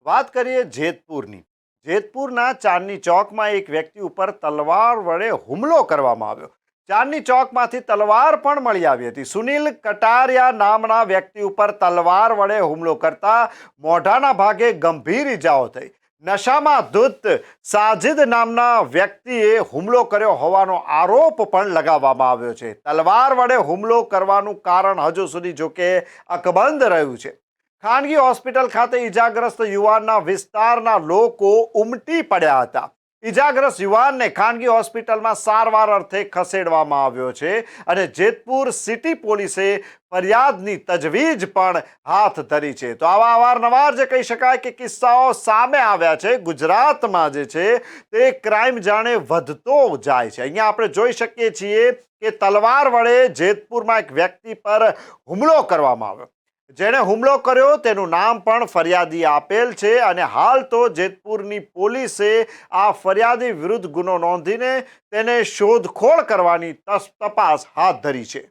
વાત કરીએ જેતપુરની. જેતપુરના ચાંદની ચોકમાં એક વ્યક્તિ ઉપર તલવાર વડે હુમલો કરવામાં આવ્યો. ચાંદની ચોકમાંથી તલવાર પણ મળી આવી હતી. સુનિલ કટારિયા નામના વ્યક્તિ ઉપર તલવાર વડે હુમલો કરતા મોઢાના ભાગે ગંભીર ઈજાઓ થઈ. નશામાં ધૂત સાજિદ નામના વ્યક્તિએ હુમલો કર્યો હોવાનો આરોપ પણ લગાવવામાં આવ્યો છે. તલવાર વડે હુમલો કરવાનું કારણ હજુ સુધી જોકે અકબંધ રહ્યું છે. ખાનગી હોસ્પિટલ ખાતે ઈજાગ્રસ્ત યુવાનના વિસ્તારના લોકો ઉમટી પડ્યા હતા. ઈજાગ્રસ્ત યુવાનને ખાનગી હોસ્પિટલમાં સારવાર અર્થે ખસેડવામાં આવ્યો છે અને જેતપુર સિટી પોલીસે ફરિયાદની તજવીજ પણ હાથ ધરી છે. તો આવા અવારનવાર જે કહી શકાય કે કિસ્સાઓ સામે આવ્યા છે ગુજરાતમાં જે છે તે ક્રાઇમ જાણે વધતો જાય છે. અહીંયા આપણે જોઈ શકીએ છીએ કે તલવાર વડે જેતપુરમાં એક વ્યક્તિ પર હુમલો કરવામાં આવ્યો. જેણે હુમલો કર્યો તેનું નામ પણ ફરિયાદી આપેલ છે અને હાલ તો જેતપુરની પોલીસે આ ફરિયાદી વિરુદ્ધ ગુનો નોંધીને તેને શોધખોળ કરવાની તપાસ હાથ ધરી છે.